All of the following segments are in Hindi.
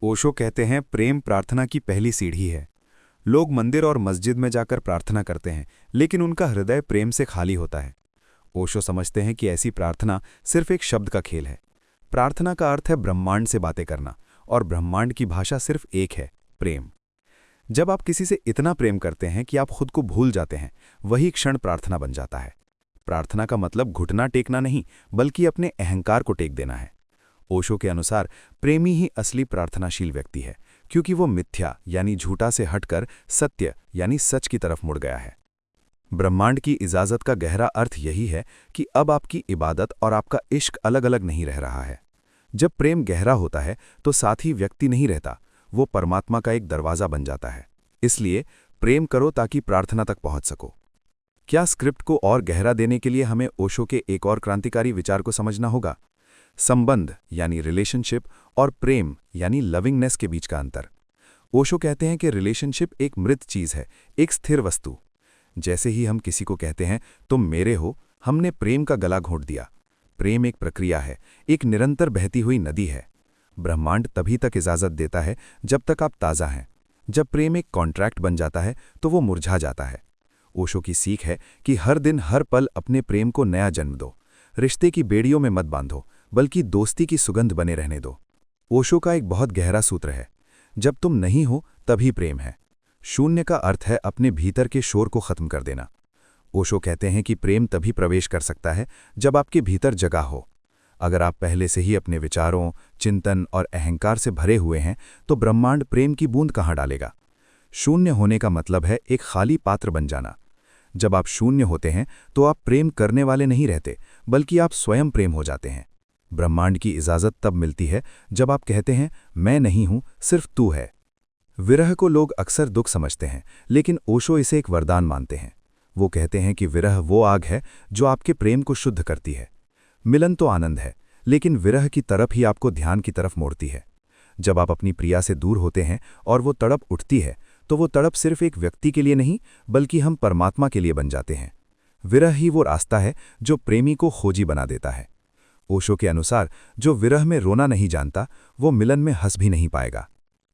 ओशो कहते हैं प्रेम प्रार्थना की पहली सीढ़ी है। लोग मंदिर और मस्जिद में जाकर प्रार्थना करते हैं, लेकिन उनका हृदय प्रेम से खाली होता है। ओशो समझते हैं कि ऐसी प्रार्थना सिर्फ एक शब्द का खेल है। प्रार्थना का अर्थ है ब्रह्मांड से बातें करना, और ब्रह्मांड की भाषा सिर्फ एक है, प्रेम। जब आप किसी से इतना प्रेम करते हैं कि आप खुद को भूल जाते हैं, वही क्षण प्रार्थना बन जाता है। प्रार्थना का मतलब घुटना टेकना नहीं, बल्कि अपने अहंकार को टेक देना है। ओशो के अनुसार प्रेमी ही असली प्रार्थनाशील व्यक्ति है, क्योंकि वो मिथ्या यानी झूठा से हटकर सत्य यानी सच की तरफ मुड़ गया है। ब्रह्मांड की इजाजत का गहरा अर्थ यही है कि अब आपकी इबादत और आपका इश्क अलग अलग नहीं रह रहा है। जब प्रेम गहरा होता है तो साथ ही व्यक्ति नहीं रहता, वो परमात्मा का एक दरवाज़ा बन जाता है। इसलिए प्रेम करो ताकि प्रार्थना तक पहुंच सको। क्या स्क्रिप्ट को और गहरा देने के लिए हमें ओशो के एक और क्रांतिकारी विचार को समझना होगा? संबंध यानी रिलेशनशिप और प्रेम यानी लविंगनेस के बीच का अंतर। ओशो कहते हैं कि रिलेशनशिप एक मृत चीज है, एक स्थिर वस्तु। जैसे ही हम किसी को कहते हैं तुम मेरे हो, हमने प्रेम का गला घोंट दिया। प्रेम एक प्रक्रिया है, एक निरंतर बहती हुई नदी है। ब्रह्मांड तभी तक इजाजत देता है जब तक आप ताज़ा हैं। जब प्रेम एक कॉन्ट्रैक्ट बन जाता है तो वो मुरझा जाता है। ओशो की सीख है कि हर दिन हर पल अपने प्रेम को नया जन्म दो। रिश्ते की बेड़ियों में मत बांधो, बल्कि दोस्ती की सुगंध बने रहने दो। ओशो का एक बहुत गहरा सूत्र है, जब तुम नहीं हो तभी प्रेम है। शून्य का अर्थ है अपने भीतर के शोर को खत्म कर देना। ओशो कहते हैं कि प्रेम तभी प्रवेश कर सकता है जब आपके भीतर जगह हो। अगर आप पहले से ही अपने विचारों, चिंतन और अहंकार से भरे हुए हैं तो ब्रह्मांड प्रेम की बूंद कहाँ डालेगा। शून्य होने का मतलब है एक खाली पात्र बन जाना। जब आप शून्य होते हैं तो आप प्रेम करने वाले नहीं रहते, बल्कि आप स्वयं प्रेम हो जाते हैं। ब्रह्मांड की इजाजत तब मिलती है जब आप कहते हैं मैं नहीं हूं, सिर्फ तू है। विरह को लोग अक्सर दुख समझते हैं, लेकिन ओशो इसे एक वरदान मानते हैं। वो कहते हैं कि विरह वो आग है जो आपके प्रेम को शुद्ध करती है। मिलन तो आनंद है, लेकिन विरह की तरफ ही आपको ध्यान की तरफ मोड़ती है। जब आप अपनी प्रिया से दूर होते हैं और वो तड़प उठती है, तो वो तड़प सिर्फ एक व्यक्ति के लिए नहीं, बल्कि हम परमात्मा के लिए बन जाते हैं। विरह ही वो रास्ता है जो प्रेमी को खोजी बना देता है। ओशो के अनुसार जो विरह में रोना नहीं जानता, वो मिलन में हंस भी नहीं पाएगा।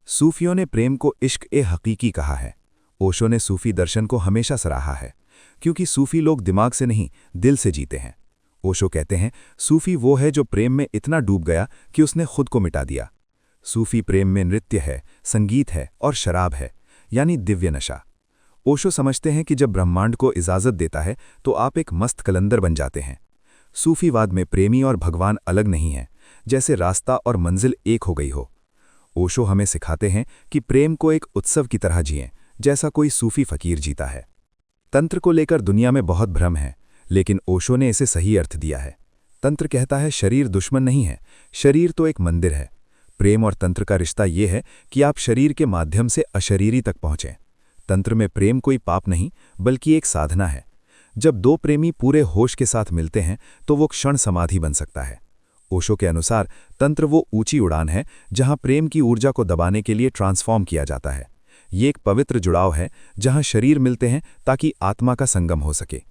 सूफियों ने प्रेम को इश्क-ए-हकीकी कहा है। ओशो ने सूफी दर्शन को हमेशा सराहा है, क्योंकि सूफी लोग दिमाग से नहीं, दिल से जीते हैं। ओशो कहते हैं सूफी वो है जो प्रेम में इतना डूब गया कि उसने खुद को मिटा दिया। सूफी प्रेम में नृत्य है, संगीत है और शराब है, यानी दिव्य नशा। ओशो समझते हैं कि जब ब्रह्मांड को इजाजत देता है तो आप एक मस्त कलंदर बन जाते हैं। सूफीवाद में प्रेमी और भगवान अलग नहीं है, जैसे रास्ता और मंजिल एक हो गई हो। ओशो हमें सिखाते हैं कि प्रेम को एक उत्सव की तरह जिएं, जैसा कोई सूफी फकीर जीता है। तंत्र को लेकर दुनिया में बहुत भ्रम है, लेकिन ओशो ने इसे सही अर्थ दिया है। तंत्र कहता है शरीर दुश्मन नहीं है, शरीर तो एक मंदिर है। प्रेम और तंत्र का रिश्ता ये है कि आप शरीर के माध्यम से अशरीरी तक पहुंचें। तंत्र में प्रेम कोई पाप नहीं, बल्कि एक साधना है। जब दो प्रेमी पूरे होश के साथ मिलते हैं तो वो क्षण समाधि बन सकता है। ओशो के अनुसार तंत्र वो ऊंची उड़ान है जहां प्रेम की ऊर्जा को दबाने के लिए ट्रांसफॉर्म किया जाता है। ये एक पवित्र जुड़ाव है जहां शरीर मिलते हैं ताकि आत्मा का संगम हो सके।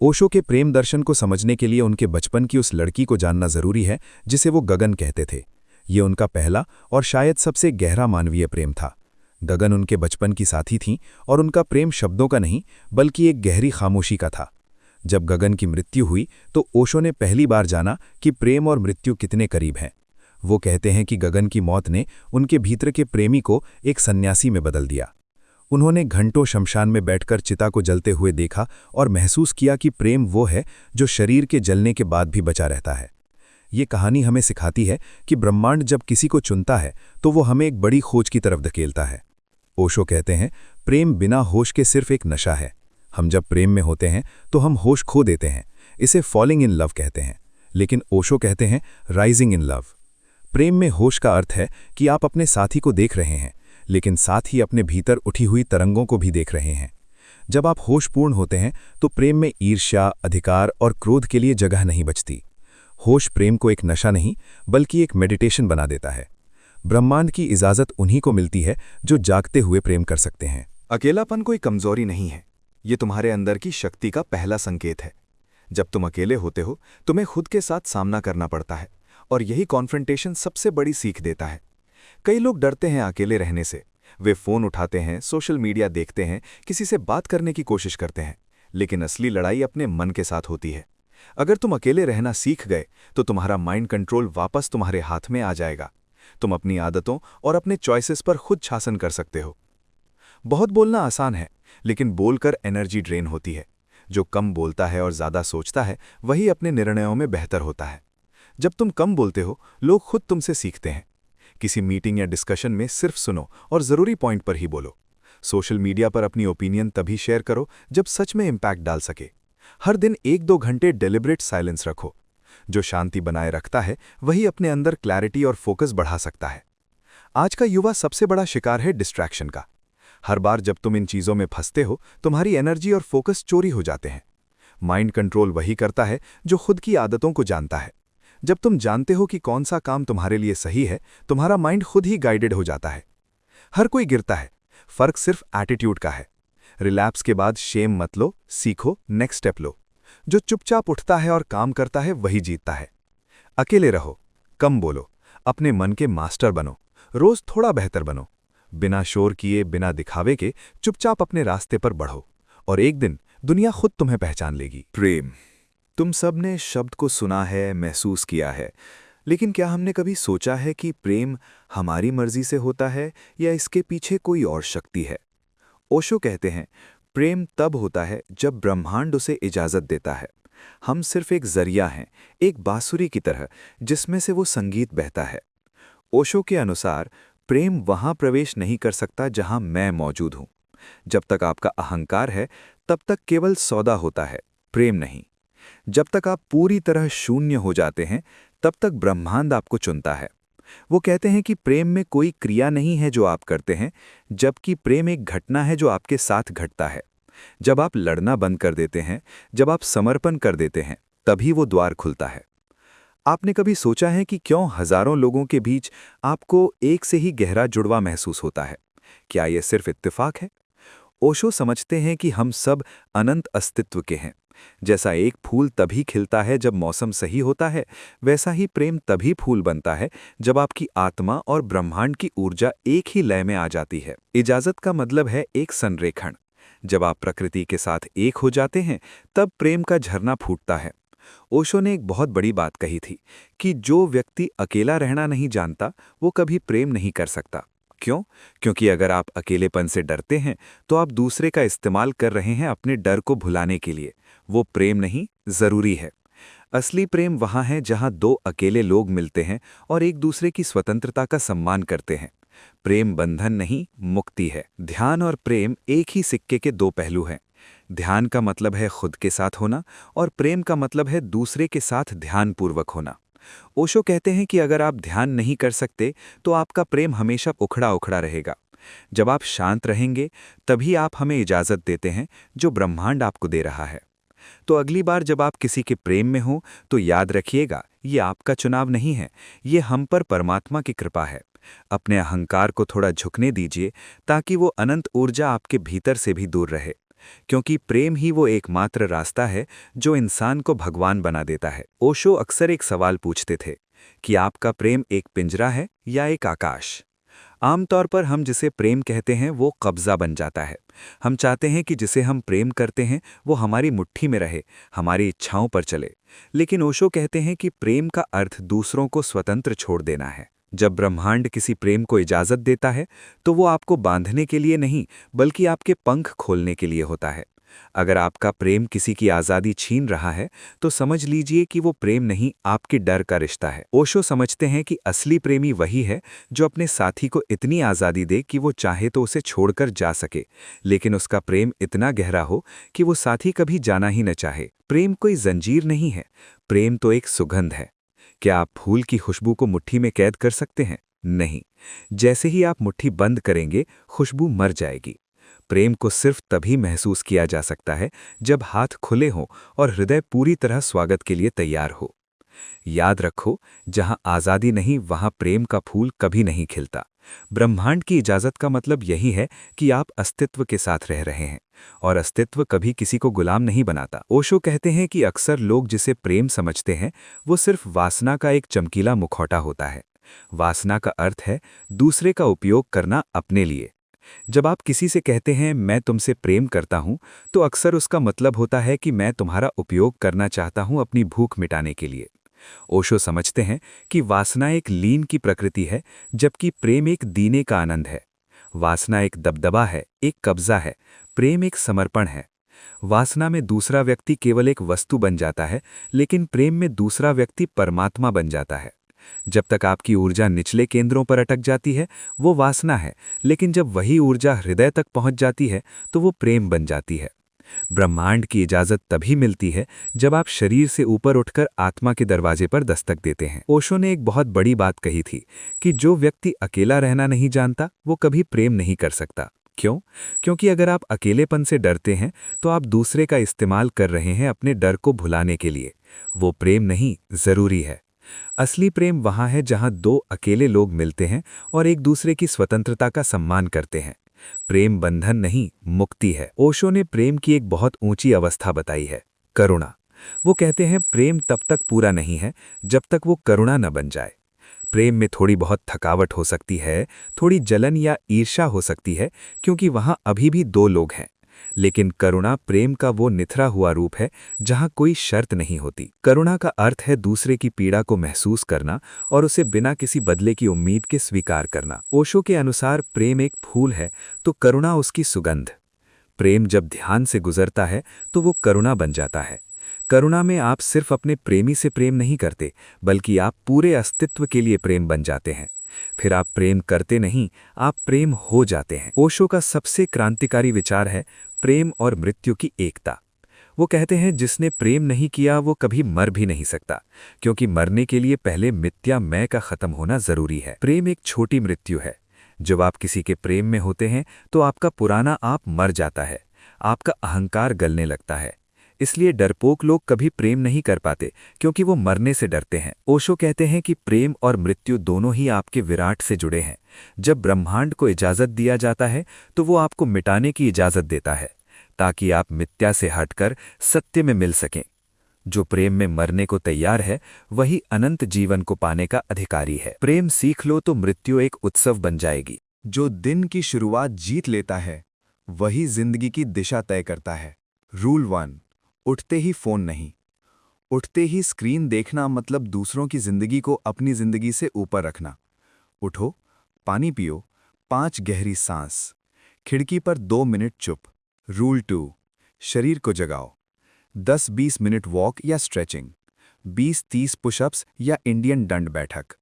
ओशो के प्रेम दर्शन को समझने के लिए उनके बचपन की उस लड़की को जानना जरूरी है जिसे वो गगन कहते थे। ये उनका पहला और शायद सबसे गहरा मानवीय प्रेम था। गगन उनके बचपन की साथी थीं और उनका प्रेम शब्दों का नहीं, बल्कि एक गहरी खामोशी का था। जब गगन की मृत्यु हुई तो ओशो ने पहली बार जाना कि प्रेम और मृत्यु कितने करीब हैं। वो कहते हैं कि गगन की मौत ने उनके भीतर के प्रेमी को एक सन्यासी में बदल दिया। उन्होंने घंटों शमशान में बैठकर चिता को जलते हुए देखा और महसूस किया कि प्रेम वो है जो शरीर के जलने के बाद भी बचा रहता है। ये कहानी हमें सिखाती है कि ब्रह्मांड जब किसी को चुनता है तो वो हमें एक बड़ी खोज की तरफ धकेलता है। ओशो कहते हैं प्रेम बिना होश के सिर्फ एक नशा है। हम जब प्रेम में होते हैं तो हम होश खो देते हैं, इसे फॉलिंग इन लव कहते हैं। लेकिन ओशो कहते हैं राइजिंग इन लव। प्रेम में होश का अर्थ है कि आप अपने साथी को देख रहे हैं, लेकिन साथ ही अपने भीतर उठी हुई तरंगों को भी देख रहे हैं। जब आप होशपूर्ण होते हैं तो प्रेम में ईर्ष्या, अधिकार और क्रोध के लिए जगह नहीं बचती। होश प्रेम को एक नशा नहीं, बल्कि एक मेडिटेशन बना देता है। ब्रह्मांड की इजाजत उन्हीं को मिलती है जो जागते हुए प्रेम कर सकते हैं। अकेलापन कोई कमजोरी नहीं है, ये तुम्हारे अंदर की शक्ति का पहला संकेत है। जब तुम अकेले होते हो तुम्हें खुद के साथ सामना करना पड़ता है, और यही कॉन्फ्रंटेशन सबसे बड़ी सीख देता है। कई लोग डरते हैं अकेले रहने से। वे फ़ोन उठाते हैं, सोशल मीडिया देखते हैं, किसी से बात करने की कोशिश करते हैं, लेकिन असली लड़ाई अपने मन के साथ होती है। अगर तुम अकेले रहना सीख गए तो तुम्हारा माइंड कंट्रोल वापस तुम्हारे हाथ में आ जाएगा। तुम अपनी आदतों और अपने चॉइसेस पर खुद शासन कर सकते हो। बहुत बोलना आसान है, लेकिन बोलकर एनर्जी ड्रेन होती है। जो कम बोलता है और ज़्यादा सोचता है वही अपने निर्णयों में बेहतर होता है। जब तुम कम बोलते हो, लोग खुद तुमसे सीखते हैं। किसी मीटिंग या डिस्कशन में सिर्फ सुनो और ज़रूरी पॉइंट पर ही बोलो। सोशल मीडिया पर अपनी ओपिनियन तभी शेयर करो जब सच में इम्पैक्ट डाल सके। हर दिन 1-2 घंटे डेलिब्रेट साइलेंस रखो। जो शांति बनाए रखता है वही अपने अंदर क्लैरिटी और फोकस बढ़ा सकता है। आज का युवा सबसे बड़ा शिकार है डिस्ट्रैक्शन का। हर बार जब तुम इन चीज़ों में फंसते हो, तुम्हारी एनर्जी और फोकस चोरी हो जाते हैं। माइंड कंट्रोल वही करता है जो खुद की आदतों को जानता है। जब तुम जानते हो कि कौन सा काम तुम्हारे लिए सही है, तुम्हारा माइंड खुद ही गाइडेड हो जाता है। हर कोई गिरता है, फर्क सिर्फ एटीट्यूड का है। रिलैप्स के बाद शेम मत लो, सीखो, नेक्स्ट स्टेप लो। जो चुपचाप उठता है और काम करता है वही जीतता है। अकेले रहो, कम बोलो, अपने मन के मास्टर बनो, रोज थोड़ा बेहतर बनो। बिना शोर किए, बिना दिखावे के चुपचाप अपने रास्ते पर बढ़ो और एक दिन दुनिया खुद तुम्हें पहचान लेगी। प्रेम। तुम सब ने शब्द को सुना है, महसूस किया है, लेकिन क्या हमने कभी सोचा है कि प्रेम हमारी मर्जी से होता है या इसके पीछे कोई और शक्ति है? ओशो कहते हैं, प्रेम तब होता है जब ब्रह्मांड उसे इजाज़त देता है। हम सिर्फ एक जरिया हैं, एक बांसुरी की तरह जिसमें से वो संगीत बहता है। ओशो के अनुसार प्रेम वहाँ प्रवेश नहीं कर सकता जहाँ मैं मौजूद हूँ। जब तक आपका अहंकार है तब तक केवल सौदा होता है, प्रेम नहीं। जब तक आप पूरी तरह शून्य हो जाते हैं तब तक ब्रह्मांड आपको चुनता है। वो कहते हैं कि प्रेम में कोई क्रिया नहीं है जो आप करते हैं, जबकि प्रेम एक घटना है जो आपके साथ घटता है। जब आप लड़ना बंद कर देते हैं, जब आप समर्पण कर देते हैं, तभी वो द्वार खुलता है। आपने कभी सोचा है कि क्यों हजारों लोगों के बीच आपको एक से ही गहरा जुड़वा महसूस होता है? क्या ये सिर्फ इत्तेफाक है? ओशो समझते हैं कि हम सब अनंत अस्तित्व के हैं। जैसा एक फूल तभी खिलता है जब मौसम सही होता है, वैसा ही प्रेम तभी फूल बनता है जब आपकी आत्मा और ब्रह्मांड की ऊर्जा एक ही लय में आ जाती है। इजाजत का मतलब है एक संरेखण। जब आप प्रकृति के साथ एक हो जाते हैं, तब प्रेम का झरना फूटता है। ओशो ने एक बहुत बड़ी बात कही थी कि जो व्यक्ति अकेला रहना नहीं जानता, वो कभी प्रेम नहीं कर सकता। क्यों? क्योंकि अगर आप अकेलेपन से डरते हैं, तो आप दूसरे का इस्तेमाल कर रहे हैं अपने डर को भुलाने के लिए। वो प्रेम नहीं, जरूरी है। असली प्रेम वहाँ है जहाँ दो अकेले लोग मिलते हैं और एक दूसरे की स्वतंत्रता का सम्मान करते हैं। प्रेम बंधन नहीं, मुक्ति है। ध्यान और प्रेम एक ही सिक्के के दो पहलू हैं। ध्यान का मतलब है खुद के साथ होना और प्रेम का मतलब है दूसरे के साथ ध्यानपूर्वक होना। ओशो कहते हैं कि अगर आप ध्यान नहीं कर सकते तो आपका प्रेम हमेशा उखड़ा उखड़ा रहेगा। जब आप शांत रहेंगे तभी आप हमें इजाज़त देते हैं जो ब्रह्मांड आपको दे रहा है। तो अगली बार जब आप किसी के प्रेम में हो तो याद रखिएगा, ये आपका चुनाव नहीं है, ये हम पर परमात्मा की कृपा है। अपने अहंकार को थोड़ा झुकने दीजिए ताकि वो अनंत ऊर्जा आपके भीतर से भी दूर रहे, क्योंकि प्रेम ही वो एकमात्र रास्ता है जो इंसान को भगवान बना देता है। ओशो अक्सर एक सवाल पूछते थे कि आपका प्रेम एक पिंजरा है या एक आकाश? आमतौर पर हम जिसे प्रेम कहते हैं वो कब्जा बन जाता है। हम चाहते हैं कि जिसे हम प्रेम करते हैं वो हमारी मुट्ठी में रहे, हमारी इच्छाओं पर चले। लेकिन ओशो कहते हैं कि प्रेम का अर्थ दूसरों को स्वतंत्र छोड़ देना है। जब ब्रह्मांड किसी प्रेम को इजाज़त देता है तो वो आपको बांधने के लिए नहीं, बल्कि आपके पंख खोलने के लिए होता है। अगर आपका प्रेम किसी की आज़ादी छीन रहा है तो समझ लीजिए कि वो प्रेम नहीं, आपके डर का रिश्ता है। ओशो समझते हैं कि असली प्रेमी वही है जो अपने साथी को इतनी आज़ादी दे कि वो चाहे तो उसे छोड़कर जा सके, लेकिन उसका प्रेम इतना गहरा हो कि वो साथी कभी जाना ही न चाहे। प्रेम कोई जंजीर नहीं है, प्रेम तो एक सुगंध है। क्या आप फूल की खुशबू को मुट्ठी में कैद कर सकते हैं? नहीं। जैसे ही आप मुट्ठी बंद करेंगे, खुशबू मर जाएगी। प्रेम को सिर्फ तभी महसूस किया जा सकता है जब हाथ खुले हों और हृदय पूरी तरह स्वागत के लिए तैयार हो। याद रखो, जहां आज़ादी नहीं वहां प्रेम का फूल कभी नहीं खिलता। ब्रह्मांड की इजाज़त का मतलब यही है कि आप अस्तित्व के साथ रह रहे हैं, और अस्तित्व कभी किसी को गुलाम नहीं बनाता। ओशो कहते हैं कि अक्सर लोग जिसे प्रेम समझते हैं वो सिर्फ वासना का एक चमकीला मुखौटा होता है। वासना का अर्थ है दूसरे का उपयोग करना अपने लिए। जब आप किसी से कहते हैं मैं तुमसे प्रेम करता हूं, तो अक्सर उसका मतलब होता है कि मैं तुम्हारा उपयोग करना चाहता हूं अपनी भूख मिटाने के लिए। ओशो समझते हैं कि वासना एक लीन की प्रकृति है, जबकि प्रेम एक दीने का आनंद है। वासना एक दबदबा है, एक कब्जा है। प्रेम एक समर्पण है। वासना में दूसरा व्यक्ति केवल एक वस्तु बन जाता है, लेकिन प्रेम में दूसरा व्यक्ति परमात्मा बन जाता है। जब तक आपकी ऊर्जा निचले केंद्रों पर अटक जाती है, वो वासना है, लेकिन जब वही ऊर्जा हृदय तक पहुंच जाती है, तो वो प्रेम बन जाती है। ब्रह्मांड की इजाजत तभी मिलती है जब आप शरीर से ऊपर उठकर आत्मा के दरवाजे पर दस्तक देते हैं। ओशो ने एक बहुत बड़ी बात कही थी कि जो व्यक्ति अकेला रहना नहीं जानता, वो कभी प्रेम नहीं कर सकता। क्यों? क्योंकि अगर आप अकेलेपन से डरते हैं, तो आप दूसरे का इस्तेमाल कर रहे हैं अपने डर को भुलाने के लिए। वो प्रेम नहीं, जरूरी है। असली प्रेम वहां है जहां दो अकेले लोग मिलते हैं और एक दूसरे की स्वतंत्रता का सम्मान करते हैं। प्रेम बंधन नहीं, मुक्ति है। ओशो ने प्रेम की एक बहुत ऊंची अवस्था बताई है, करुणा। वो कहते हैं प्रेम तब तक पूरा नहीं है जब तक वो करुणा न बन जाए। प्रेम में थोड़ी बहुत थकावट हो सकती है, थोड़ी जलन या ईर्ष्या हो सकती है, क्योंकि वहां अभी भी दो लोग हैं। लेकिन करुणा प्रेम का वो निथरा हुआ रूप है जहां कोई शर्त नहीं होती। करुणा का अर्थ है दूसरे की पीड़ा को महसूस करना और उसे बिना किसी बदले की उम्मीद के स्वीकार करना। ओशो के अनुसार प्रेम एक फूल है तो करुणा उसकी सुगंध। प्रेम जब ध्यान से गुजरता है तो वो करुणा बन जाता है। करुणा में आप सिर्फ अपने प्रेमी से प्रेम नहीं करते, बल्कि आप पूरे अस्तित्व के लिए प्रेम बन जाते हैं। फिर आप प्रेम करते नहीं, आप प्रेम हो जाते हैं। ओशो का सबसे क्रांतिकारी विचार है प्रेम और मृत्यु की एकता। वो कहते हैं जिसने प्रेम नहीं किया वो कभी मर भी नहीं सकता, क्योंकि मरने के लिए पहले मिथ्या मैं का खत्म होना जरूरी है। प्रेम एक छोटी मृत्यु है। जब आप किसी के प्रेम में होते हैं तो आपका पुराना आप मर जाता है, आपका अहंकार गलने लगता है। इसलिए डरपोक लोग कभी प्रेम नहीं कर पाते, क्योंकि वो मरने से डरते हैं। ओशो कहते हैं कि प्रेम और मृत्यु दोनों ही आपके विराट से जुड़े हैं। जब ब्रह्मांड को इजाजत दिया जाता है तो वो आपको मिटाने की इजाजत देता है, ताकि आप मिथ्या से हटकर सत्य में मिल सकें। जो प्रेम में मरने को तैयार है, वही अनंत जीवन को पाने का अधिकारी है। प्रेम सीख लो तो मृत्यु एक उत्सव बन जाएगी। जो दिन की शुरुआत जीत लेता है, वही जिंदगी की दिशा तय करता है। रूल 1, उठते ही फोन नहीं। उठते ही स्क्रीन देखना मतलब दूसरों की जिंदगी को अपनी जिंदगी से ऊपर रखना। उठो, पानी पियो, 5 गहरी सांस, खिड़की पर 2 मिनट चुप। रूल 2, शरीर को जगाओ। 10-20 मिनट वॉक या स्ट्रेचिंग, 20-30 पुशअप्स या इंडियन दंड बैठक।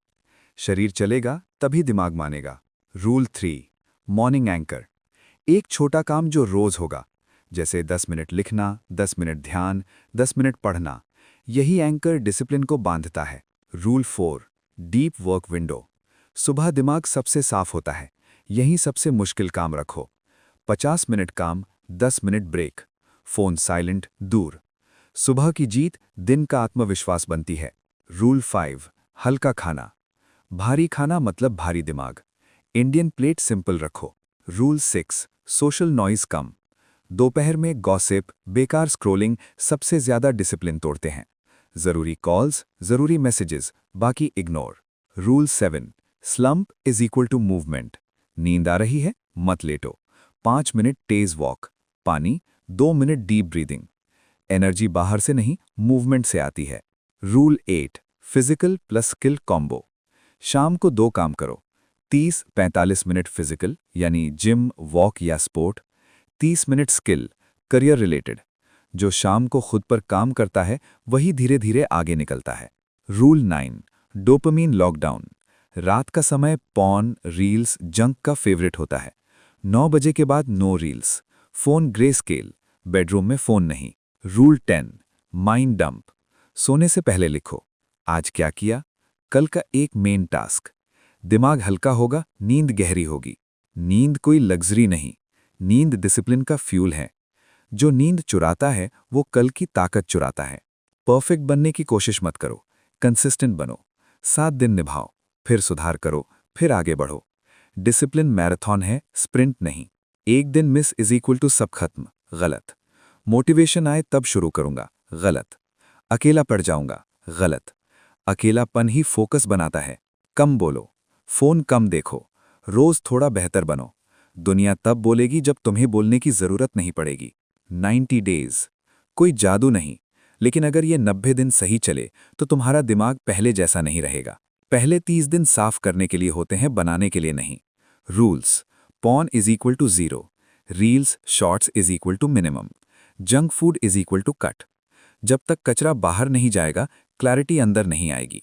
शरीर चलेगा तभी दिमाग मानेगा। Rule 3, morning anchor. एक छोटा काम जो रोज होगा, जैसे 10 मिनट लिखना, 10 मिनट ध्यान, 10 मिनट पढ़ना। यही एंकर डिसिप्लिन को बांधता है। Rule 4, deep work window. सुबह दिमाग सबसे साफ होता है, यहीं सबसे मुश्किल काम रखो। 50 मिनट काम, 10 मिनट ब्रेक, फोन साइलेंट, दूर। सुबह की जीत दिन का आत्मविश्वास बनती है। रूल 5, हल्का खाना। भारी खाना मतलब भारी दिमाग। इंडियन प्लेट सिंपल रखो। रूल 6, सोशल नॉइज कम। दोपहर में गॉसिप, बेकार स्क्रोलिंग सबसे ज्यादा डिसिप्लिन तोड़ते हैं। जरूरी कॉल्स, जरूरी मैसेजेस, बाकी ignore. Rule 7, slump is equal to movement. नींद आ रही है, मत लेटो। 5 मिनट तेज वॉक, पानी, 2 मिनट डीप ब्रीदिंग। एनर्जी बाहर से नहीं, मूवमेंट से आती है। Rule 8, physical plus skill combo. शाम को 2 काम करो। 30-45 मिनट फिजिकल यानी जिम, वॉक या sport. 30 minute skill, career related. जो शाम को खुद पर काम करता है वही धीरे धीरे आगे निकलता है। Rule 9, dopamine lockdown. रात का समय पॉर्न, रील्स, जंक का फेवरेट होता है। 9 बजे के बाद no reels, phone greyscale, bedroom में फोन नहीं। Rule 10, mind dump. सोने से पहले लिखो, आज क्या किया, कल का एक मेन टास्क। दिमाग हल्का होगा, नींद गहरी होगी। नींद कोई लग्जरी नहीं, नींद डिसिप्लिन का फ्यूल है। जो नींद चुराता है वो कल की ताकत चुराता है। परफेक्ट बनने की कोशिश मत करो, कंसिस्टेंट बनो। 7 दिन निभाओ, फिर सुधार करो, फिर आगे बढ़ो। डिसिप्लिन मैराथन है, स्प्रिंट नहीं। एक दिन मिस इज इक्वल टू सब खत्म, गलत। मोटिवेशन आए तब शुरू करूंगा, गलत। अकेला पड़ जाऊंगा, गलत। अकेलापन ही फोकस बनाता है, कम बोलो, फोन कम देखो, रोज थोड़ा बेहतर बनो। दुनिया तब बोलेगी जब तुम्हें बोलने की जरूरत नहीं पड़ेगी। 90 डेज, कोई जादू नहीं, लेकिन अगर ये 90 दिन सही चले तो तुम्हारा दिमाग पहले जैसा नहीं रहेगा। पहले 30 दिन साफ करने के लिए होते हैं, बनाने के लिए नहीं। Rules: porn is equal to 0, reels shorts is equal to minimum, junk food is equal to cut. जब तक कचरा बाहर नहीं जाएगा, क्लैरिटी अंदर नहीं आएगी।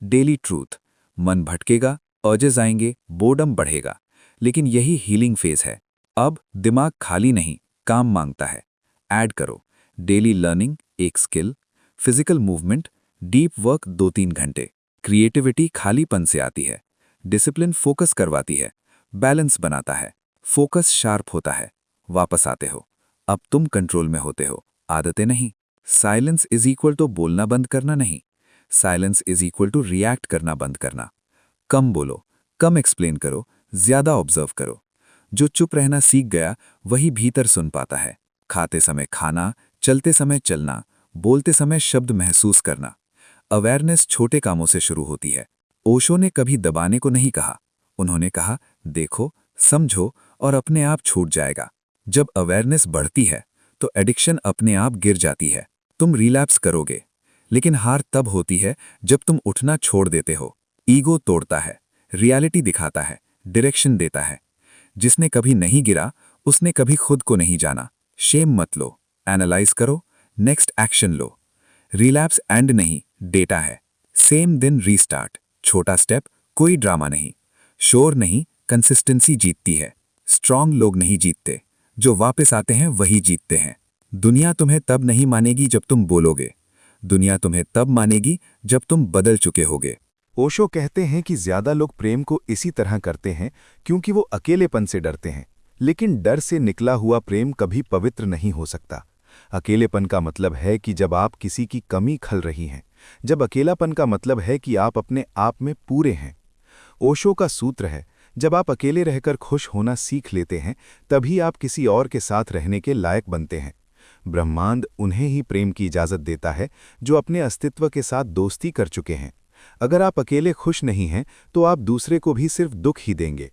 डेली ट्रूथ: मन भटकेगा, अर्जेस आएंगे, बोर्डम बढ़ेगा, लेकिन यही हीलिंग फेज है। अब दिमाग खाली नहीं, काम मांगता है। ऐड करो डेली लर्निंग, एक skill, physical movement, deep work 2-3 घंटे। क्रिएटिविटी खालीपन से आती है, डिसिप्लिन फोकस करवाती है, बैलेंस बनाता है, फोकस शार्प होता है। वापस आते हो, अब तुम कंट्रोल में होते हो, आदतें नहीं। साइलेंस इज इक्वल टू बोलना बंद करना नहीं, silence is equal to react करना बंद करना। कम बोलो, कम एक्सप्लेन करो, ज्यादा ऑब्जर्व करो। जो चुप रहना सीख गया वही भीतर सुन पाता है। खाते समय खाना, चलते समय चलना, बोलते समय शब्द महसूस करना। अवेयरनेस छोटे कामों से शुरू होती है। ओशो ने कभी दबाने को नहीं कहा, उन्होंने कहा देखो, समझो और अपने आप छूट जाएगा। जब अवेयरनेस बढ़ती है तो एडिक्शन अपने आप गिर जाती है। तुम रिलैप्स करोगे, लेकिन हार तब होती है जब तुम उठना छोड़ देते हो। ईगो तोड़ता है, रियलिटी दिखाता है, डायरेक्शन देता है। जिसने कभी नहीं गिरा उसने कभी खुद को नहीं जाना। शेम मत लो, एनालाइज करो, next action low. Relapse and नहीं, डेटा है। सेम दिन रीस्टार्ट, छोटा स्टेप, कोई ड्रामा नहीं। शोर नहीं, कंसिस्टेंसी जीतती है। स्ट्रांग लोग नहीं जीतते, जो वापस आते हैं वही जीतते हैं। दुनिया तुम्हें तब नहीं मानेगी जब तुम बोलोगे, दुनिया तुम्हें तब मानेगी जब तुम बदल चुके होगे। ओशो कहते हैं कि ज्यादा लोग प्रेम को इसी तरह करते हैं क्योंकि वो अकेलेपन से डरते हैं, लेकिन डर से निकला हुआ प्रेम कभी पवित्र नहीं हो सकता। अकेलेपन का मतलब है कि जब आप किसी की कमी खल रही हैं, जब अकेलापन का मतलब है कि आप अपने आप में पूरे हैं। ओशो का सूत्र है, जब आप अकेले रहकर खुश होना सीख लेते हैं तभी आप किसी और के साथ रहने के लायक बनते हैं। ब्रह्मांड उन्हें ही प्रेम की इजाज़त देता है जो अपने अस्तित्व के साथ दोस्ती कर चुके हैं। अगर आप अकेले खुश नहीं हैं तो आप दूसरे को भी सिर्फ दुख ही देंगे।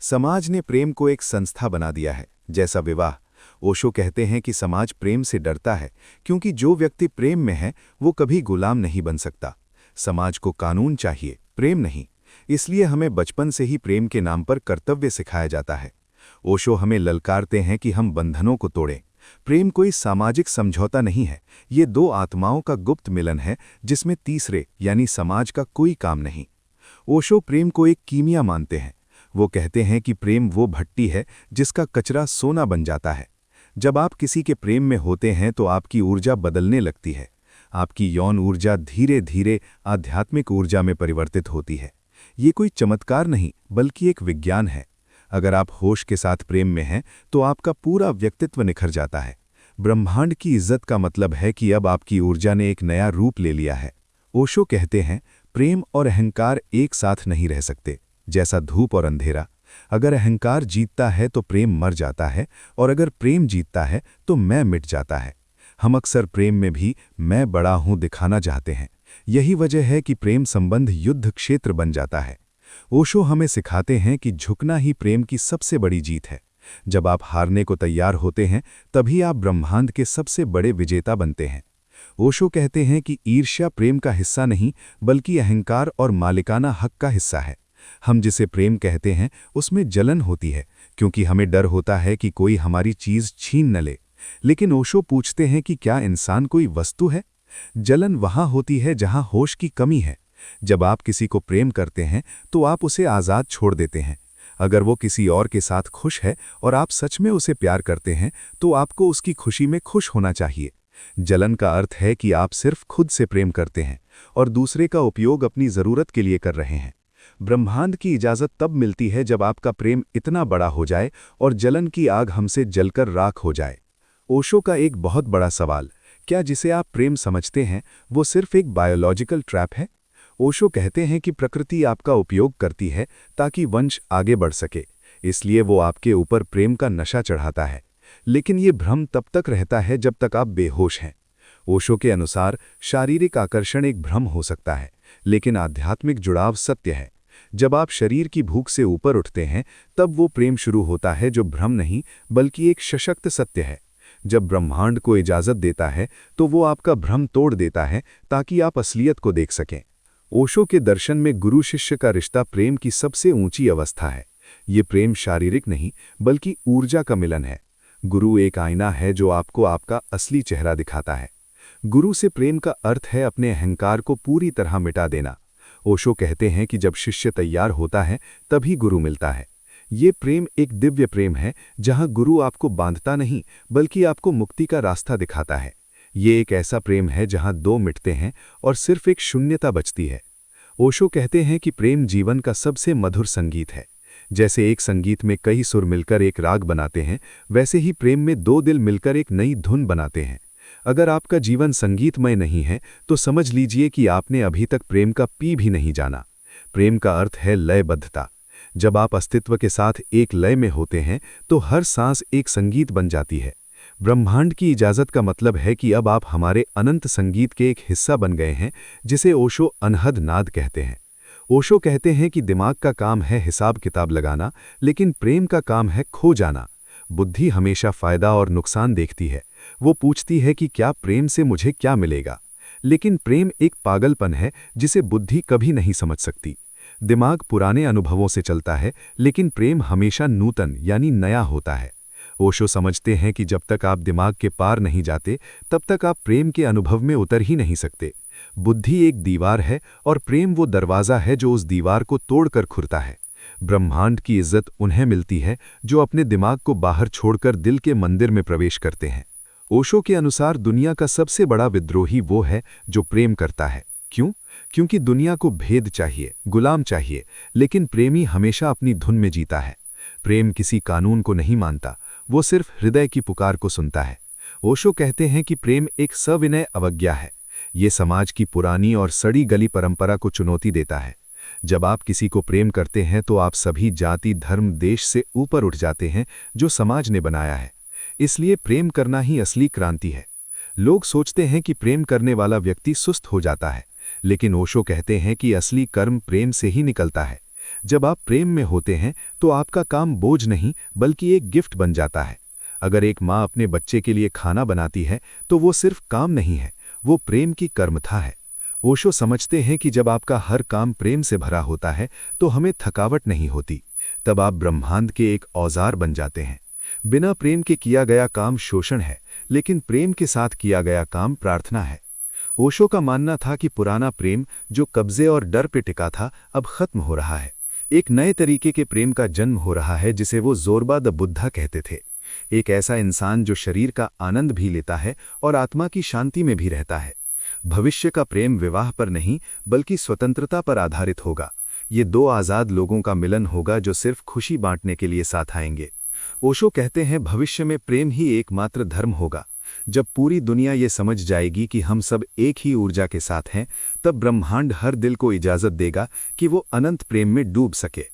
समाज ने प्रेम को एक संस्था बना दिया है, जैसा विवाह। ओशो कहते हैं कि समाज प्रेम से डरता है क्योंकि जो व्यक्ति प्रेम में है वो कभी गुलाम नहीं बन सकता। समाज को कानून चाहिए, प्रेम नहीं। इसलिए हमें बचपन से ही प्रेम के नाम पर कर्तव्य सिखाया जाता है। ओशो हमें ललकारते हैं कि हम बंधनों को तोड़ें। प्रेम कोई सामाजिक समझौता नहीं है, ये दो आत्माओं का गुप्त मिलन है जिसमें तीसरे यानी समाज का कोई काम नहीं। ओशो प्रेम को एक कीमिया मानते हैं। वो कहते हैं कि प्रेम वो भट्टी है जिसका कचरा सोना बन जाता है। जब आप किसी के प्रेम में होते हैं तो आपकी ऊर्जा बदलने लगती है। आपकी यौन ऊर्जा धीरे धीरे आध्यात्मिक ऊर्जा में परिवर्तित होती है। ये कोई चमत्कार नहीं बल्कि एक विज्ञान है। अगर आप होश के साथ प्रेम में हैं तो आपका पूरा व्यक्तित्व निखर जाता है। ब्रह्मांड की इज्जत का मतलब है कि अब आपकी ऊर्जा ने एक नया रूप ले लिया है। ओशो कहते हैं, प्रेम और अहंकार एक साथ नहीं रह सकते, जैसा धूप और अंधेरा। अगर अहंकार जीतता है तो प्रेम मर जाता है, और अगर प्रेम जीतता है तो मैं मिट जाता है। हम अक्सर प्रेम में भी मैं बड़ा हूं दिखाना चाहते हैं। यही वजह है कि प्रेम संबंध युद्ध क्षेत्र बन जाता है। ओशो हमें सिखाते हैं कि झुकना ही प्रेम की सबसे बड़ी जीत है। जब आप हारने को तैयार होते हैं तभी आप ब्रह्मांड के सबसे बड़े विजेता बनते हैं। ओशो कहते हैं कि ईर्ष्या प्रेम का हिस्सा नहीं बल्कि अहंकार और मालिकाना हक का हिस्सा है। हम जिसे प्रेम कहते हैं उसमें जलन होती है क्योंकि हमें डर होता है कि कोई हमारी चीज छीन न ले। लेकिन ओशो पूछते हैं कि क्या इंसान कोई वस्तु है? जलन वहां होती है जहां होश की कमी है। जब आप किसी को प्रेम करते हैं तो आप उसे आज़ाद छोड़ देते हैं। अगर वो किसी और के साथ खुश है और आप सच में उसे प्यार करते हैं तो आपको उसकी खुशी में खुश होना चाहिए। जलन का अर्थ है कि आप सिर्फ खुद से प्रेम करते हैं और दूसरे का उपयोग अपनी ज़रूरत के लिए कर रहे हैं। ब्रह्मांड की इजाज़त तब मिलती है जब आपका प्रेम इतना बड़ा हो जाए और जलन की आग हमसे जलकर राख हो जाए। ओशो का एक बहुत बड़ा सवाल, क्या जिसे आप प्रेम समझते हैं वो सिर्फ एक बायोलॉजिकल ट्रैप है? ओशो कहते हैं कि प्रकृति आपका उपयोग करती है ताकि वंश आगे बढ़ सके, इसलिए वो आपके ऊपर प्रेम का नशा चढ़ाता है। लेकिन ये भ्रम तब तक रहता है जब तक आप बेहोश हैं। ओशो के अनुसार शारीरिक आकर्षण एक भ्रम हो सकता है, लेकिन आध्यात्मिक जुड़ाव सत्य है। जब आप शरीर की भूख से ऊपर उठते हैं तब वो प्रेम शुरू होता है जो भ्रम नहीं बल्कि एक सशक्त सत्य है। जब ब्रह्मांड को इजाज़त देता है तो वो आपका भ्रम तोड़ देता है ताकि आप असलियत को देख सकें। ओशो के दर्शन में गुरु शिष्य का रिश्ता प्रेम की सबसे ऊंची अवस्था है। ये प्रेम शारीरिक नहीं बल्कि ऊर्जा का मिलन है। गुरु एक आईना है जो आपको आपका असली चेहरा दिखाता है। गुरु से प्रेम का अर्थ है अपने अहंकार को पूरी तरह मिटा देना। ओशो कहते हैं कि जब शिष्य तैयार होता है तभी गुरु मिलता है। ये प्रेम एक दिव्य प्रेम है जहां गुरु आपको बांधता नहीं बल्कि आपको मुक्ति का रास्ता दिखाता है। ये एक ऐसा प्रेम है जहां दो मिटते हैं और सिर्फ एक शून्यता बचती है। ओशो कहते हैं कि प्रेम जीवन का सबसे मधुर संगीत है। जैसे एक संगीत में कई सुर मिलकर एक राग बनाते हैं, वैसे ही प्रेम में दो दिल मिलकर एक नई धुन बनाते हैं। अगर आपका जीवन संगीतमय नहीं है तो समझ लीजिए कि आपने अभी तक प्रेम का पी भी नहीं जाना। प्रेम का अर्थ है लयबद्धता। जब आप अस्तित्व के साथ एक लय में होते हैं तो हर सांस एक संगीत बन जाती है। ब्रह्मांड की इजाज़त का मतलब है कि अब आप हमारे अनंत संगीत के एक हिस्सा बन गए हैं, जिसे ओशो अनहद नाद कहते हैं। ओशो कहते हैं कि दिमाग का काम है हिसाब किताब लगाना, लेकिन प्रेम का काम है खो जाना। बुद्धि हमेशा फायदा और नुकसान देखती है। वो पूछती है कि क्या प्रेम से मुझे क्या मिलेगा, लेकिन प्रेम एक पागलपन है जिसे बुद्धि कभी नहीं समझ सकती। दिमाग पुराने अनुभवों से चलता है, लेकिन प्रेम हमेशा नूतन यानी नया होता है। ओशो समझते हैं कि जब तक आप दिमाग के पार नहीं जाते तब तक आप प्रेम के अनुभव में उतर ही नहीं सकते। बुद्धि एक दीवार है और प्रेम वो दरवाज़ा है जो उस दीवार को तोड़कर खुलता है। ब्रह्मांड की इज्जत उन्हें मिलती है जो अपने दिमाग को बाहर छोड़कर दिल के मंदिर में प्रवेश करते हैं। ओशो के अनुसार दुनिया का सबसे बड़ा विद्रोही वो है जो प्रेम करता है। क्यों? क्योंकि दुनिया को भेद चाहिए, गुलाम चाहिए, लेकिन प्रेमी हमेशा अपनी धुन में जीता है। प्रेम किसी कानून को नहीं मानता, वो सिर्फ हृदय की पुकार को सुनता है। ओशो कहते हैं कि प्रेम एक सविनय अवज्ञा है। ये समाज की पुरानी और सड़ी गली परंपरा को चुनौती देता है। जब आप किसी को प्रेम करते हैं तो आप सभी जाति, धर्म, देश से ऊपर उठ जाते हैं जो समाज ने बनाया है। इसलिए प्रेम करना ही असली क्रांति है। लोग सोचते हैं कि प्रेम करने वाला व्यक्ति सुस्त हो जाता है, लेकिन ओशो कहते हैं कि असली कर्म प्रेम से ही निकलता है। जब आप प्रेम में होते हैं तो आपका काम बोझ नहीं बल्कि एक गिफ्ट बन जाता है। अगर एक माँ अपने बच्चे के लिए खाना बनाती है तो वो सिर्फ काम नहीं है, वो प्रेम की कर्मथा है। ओशो समझते हैं कि जब आपका हर काम प्रेम से भरा होता है तो हमें थकावट नहीं होती। तब आप ब्रह्मांड के एक औजार बन जाते हैं। बिना प्रेम के किया गया काम शोषण है, लेकिन प्रेम के साथ किया गया काम प्रार्थना है। ओशो का मानना था कि पुराना प्रेम जो कब्जे और डर पे टिका था अब खत्म हो रहा है। एक नए तरीके के प्रेम का जन्म हो रहा है जिसे वो जोरबा द बुद्धा कहते थे। एक ऐसा इंसान जो शरीर का आनंद भी लेता है और आत्मा की शांति में भी रहता है। भविष्य का प्रेम विवाह पर नहीं बल्कि स्वतंत्रता पर आधारित होगा। ये दो आज़ाद लोगों का मिलन होगा जो सिर्फ खुशी बांटने के लिए साथ आएंगे। ओशो कहते हैं भविष्य में प्रेम ही एकमात्र धर्म होगा। जब पूरी दुनिया ये समझ जाएगी कि हम सब एक ही ऊर्जा के साथ हैं, तब ब्रह्मांड हर दिल को इजाज़त देगा कि वो अनंत प्रेम में डूब सके।